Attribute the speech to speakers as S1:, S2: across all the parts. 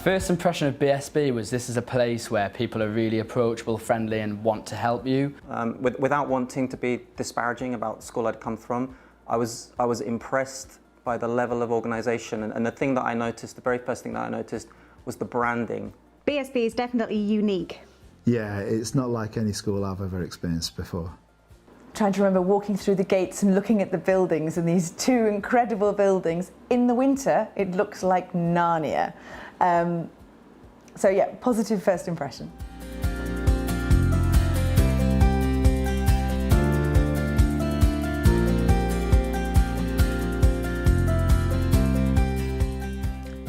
S1: My first impression of BSB was this is a place where people are really approachable, friendly and want to help you.
S2: Without wanting to be disparaging about the school I'd come from, I was impressed by the level of organisation, and the thing that I noticed, the very first thing that I noticed was the branding.
S3: BSB is definitely unique.
S4: Yeah, it's not like any school I've ever experienced before.
S5: Trying to remember walking through the gates and looking at the buildings, and these two incredible buildings. In the winter, it looks like Narnia. So yeah, positive first impression.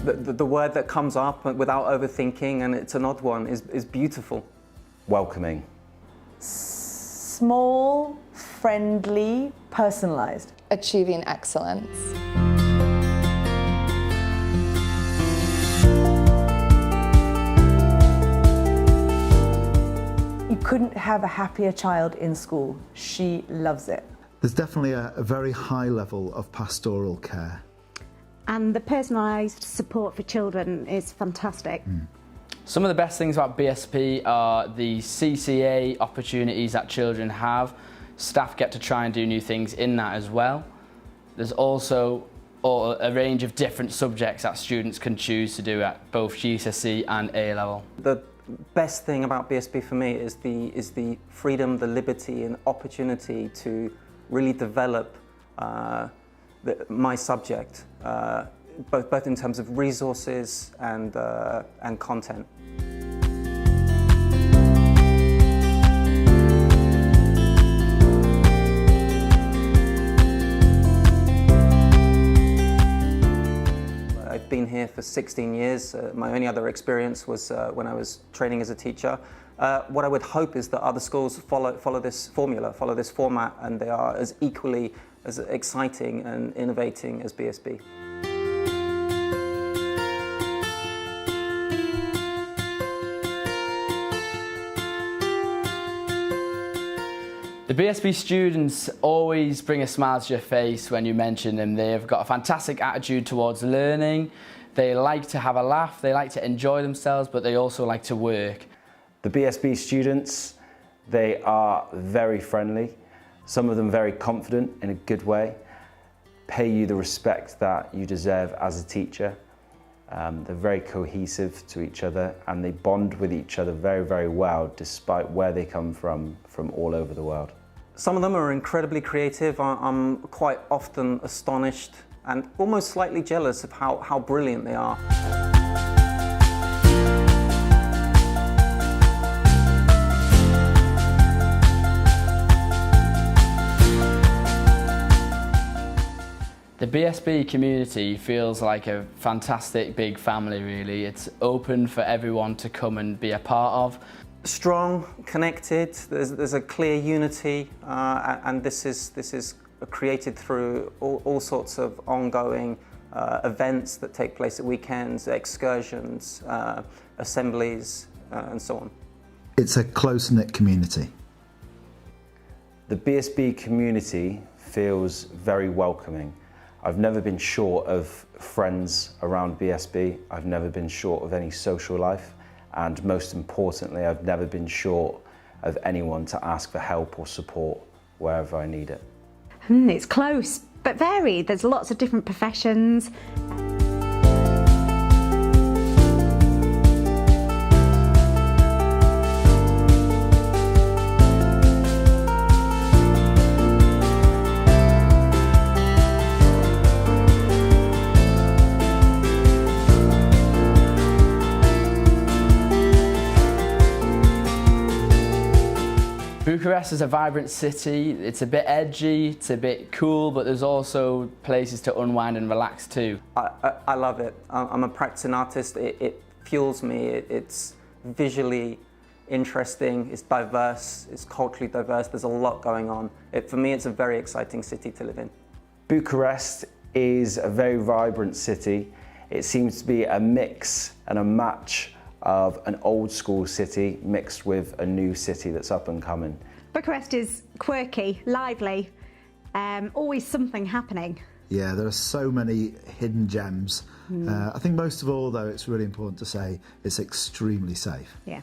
S2: The word that comes up without overthinking, and it's an odd one, is beautiful.
S6: Welcoming.
S5: Small, friendly, personalised.
S7: Achieving excellence.
S5: You couldn't have a happier child in school. She loves it.
S4: There's definitely a very high level of pastoral care.
S3: And the personalised support for children is fantastic.
S1: Some of the best things about BSB are the CCA opportunities that children have. Staff get to try and do new things in that as well. There's also a range of different subjects that students can choose to do at both GCSE and A level.
S2: The best thing about BSB for me is the freedom, the liberty and opportunity to really develop my subject, both in terms of resources and content. I've been here for 16 years. My only other experience was when I was training as a teacher. What I would hope is that other schools follow this formula, follow this format, and they are as equally as exciting and innovating as BSB.
S1: The BSB students always bring a smile to your face when you mention them. They've got a fantastic attitude towards learning. They like to have a laugh, they like to enjoy themselves, but they also like to work.
S6: The BSB students, they are very friendly, some of them very confident in a good way, pay you the respect that you deserve as a teacher. They're very cohesive to each other, and they bond with each other very, very well despite where they come from all over the world.
S2: Some of them are incredibly creative. I'm quite often astonished and almost slightly jealous of how brilliant they are.
S1: The BSB community feels like a fantastic big family, really. It's open for everyone to come and be a part of.
S2: Strong, connected, there's a clear unity, and this is created through all sorts of ongoing events that take place at weekends, excursions, assemblies, and so on.
S4: It's a close-knit community.
S6: The BSB community feels very welcoming. I've never been short of friends around BSB. I've never been short of any social life. And most importantly, I've never been short of anyone to ask for help or support wherever I need it.
S3: It's close, but varied. There's lots of different professions.
S1: Bucharest is a vibrant city. It's a bit edgy, it's a bit cool, but there's also places to unwind and relax too.
S2: I love it. I'm a practicing artist. It fuels me. It's visually interesting, it's diverse, it's culturally diverse, there's a lot going on. For me, it's a very exciting city to live in.
S6: Bucharest is a very vibrant city. It seems to be a mix and a match of an old school city mixed with a new city that's up and coming.
S3: Bucharest is quirky, lively, always something happening.
S4: Yeah, there are so many hidden gems. I think most of all, though, it's really important to say it's extremely safe.
S3: Yeah.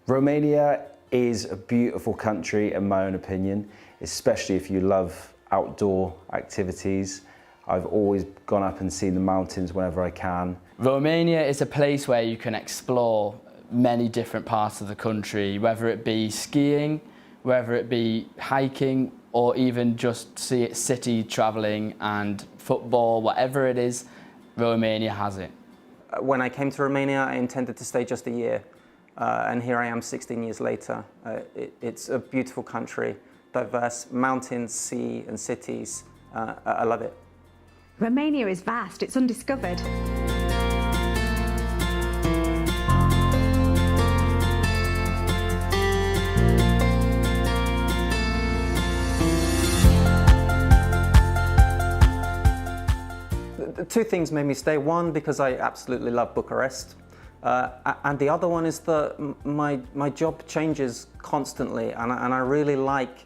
S6: Romania is a beautiful country, in my own opinion, especially if you love outdoor activities. I've always gone up and seen the mountains whenever I can.
S1: Romania is a place where you can explore many different parts of the country, whether it be skiing, whether it be hiking, or even just city travelling and football, whatever it is, Romania has it.
S2: When I came to Romania, I intended to stay just a year, and here I am 16 years later. It's a beautiful country, diverse mountains, sea and cities. I love it.
S3: Romania is vast, it's undiscovered.
S2: Two things made me stay. One, because I absolutely love Bucharest. And the other one is that my job changes constantly, and I really like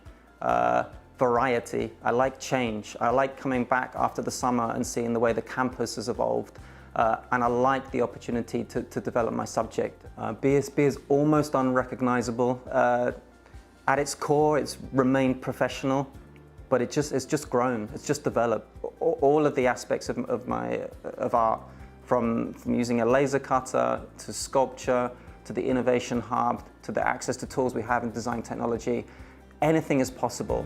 S2: variety. I like change. I like coming back after the summer and seeing the way the campus has evolved. And I like the opportunity to develop my subject. BSB is almost unrecognizable. At its core, it's remained professional, but it's just grown. It's just developed. All of the aspects of art, from using a laser cutter to sculpture to the innovation hub to the access to tools we have in design technology, anything is possible.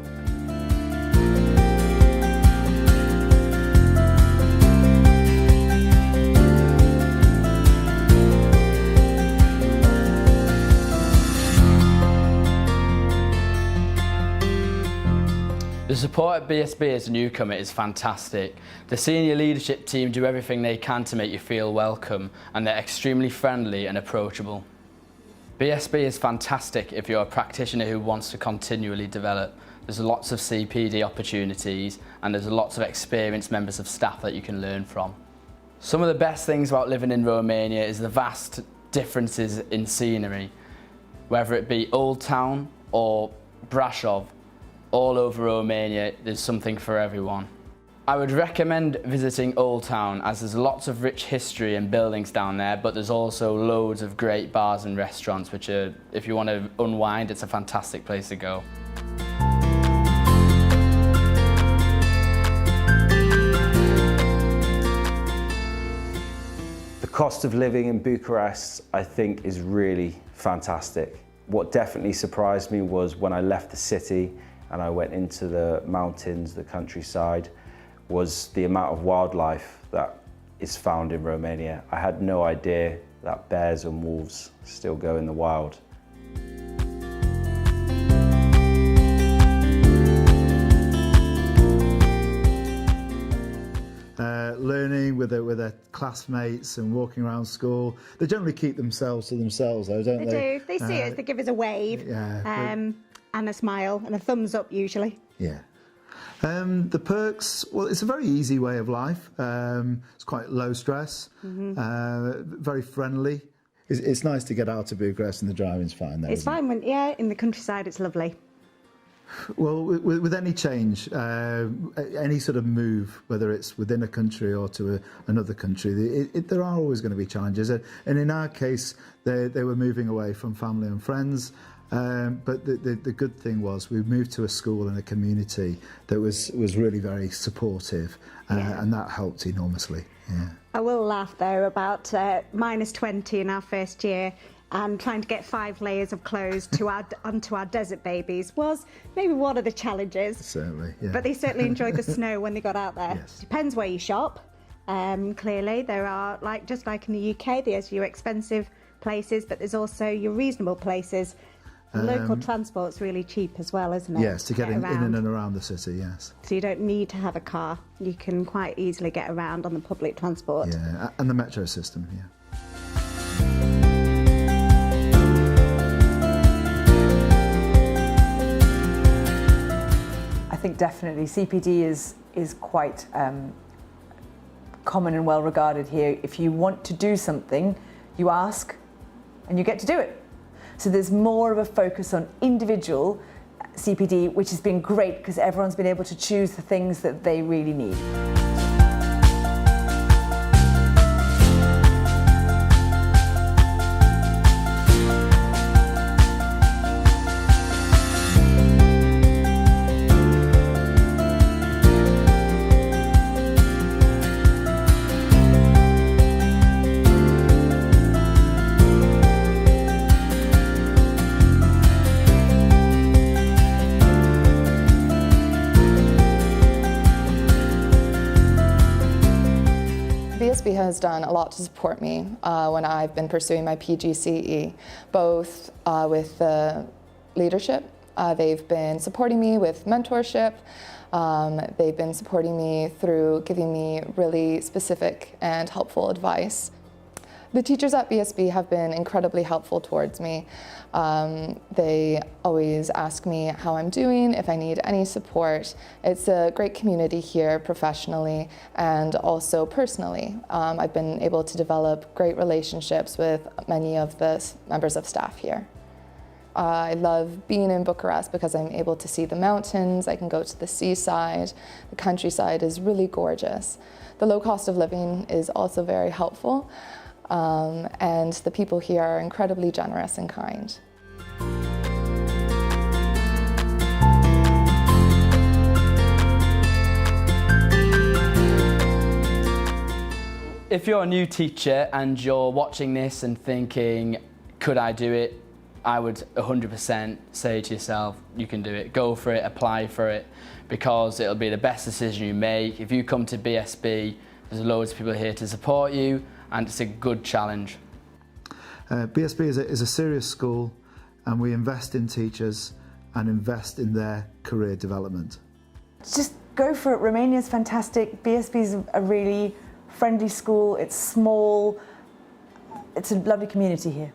S1: The support at BSB as a newcomer is fantastic. The senior leadership team do everything they can to make you feel welcome, and they're extremely friendly and approachable. BSB is fantastic if you're a practitioner who wants to continually develop. There's lots of CPD opportunities, and there's lots of experienced members of staff that you can learn from. Some of the best things about living in Romania is the vast differences in scenery, whether it be Old Town or Brasov. All over Romania, there's something for everyone. I would recommend visiting Old Town, as there's lots of rich history and buildings down there, but there's also loads of great bars and restaurants, which are, if you want to unwind, it's a fantastic place to go.
S6: The cost of living in Bucharest, I think, is really fantastic. What definitely surprised me was when I left the city and I went into the mountains, the countryside, was the amount of wildlife that is found in Romania. I had no idea that bears and wolves still go in the wild.
S4: Learning with their classmates and walking around school. They generally keep themselves to themselves, though, don't they?
S3: They do. They see us, they give us a wave.
S4: Yeah.
S3: And a smile and a thumbs up usually.
S4: Yeah. The perks, well, it's a very easy way of life. It's quite low stress, very friendly. It's nice to get out of Bucharest, and the driving's fine there.
S3: It's fine when, in the countryside it's lovely.
S4: Well, with any change, any sort of move, whether it's within a country or to another country, there are always going to be challenges. And in our case, they were moving away from family and friends. But the good thing was we moved to a school and a community that was really very supportive, and that helped enormously. Yeah.
S3: I will laugh though about -20 in our first year, and trying to get 5 layers of clothes onto our desert babies was maybe one of the challenges.
S4: Certainly, yeah.
S3: But they certainly enjoyed the snow when they got out there.
S4: Yes.
S3: Depends where you shop. Clearly, there are, just like in the UK, there's your expensive places, but there's also your reasonable places. Local transport's really cheap as well, isn't it?
S4: Yes, to get in and around the city, yes.
S3: So you don't need to have a car. You can quite easily get around on the public transport.
S4: Yeah, and the metro system, yeah.
S5: I think definitely CPD is quite common and well regarded here. If you want to do something, you ask and you get to do it. So there's more of a focus on individual CPD, which has been great because everyone's been able to choose the things that they really need.
S7: BSB has done a lot to support me when I've been pursuing my PGCE, both with the leadership. They've been supporting me with mentorship. They've been supporting me through giving me really specific and helpful advice. The teachers at BSB have been incredibly helpful towards me. They always ask me how I'm doing, if I need any support. It's a great community here professionally and also personally. I've been able to develop great relationships with many of the members of staff here. I love being in Bucharest because I'm able to see the mountains, I can go to the seaside, the countryside is really gorgeous. The low cost of living is also very helpful. And the people here are incredibly generous and kind.
S1: If you're a new teacher and you're watching this and thinking, could I do it? I would 100% say to yourself, you can do it. Go for it, apply for it, because it'll be the best decision you make. If you come to BSB, there's loads of people here to support you, and it's a good challenge.
S4: BSB is a serious school, and we invest in teachers and invest in their career development.
S5: Just go for it. Romania's fantastic. BSB's a really friendly school. It's small. It's a lovely community here.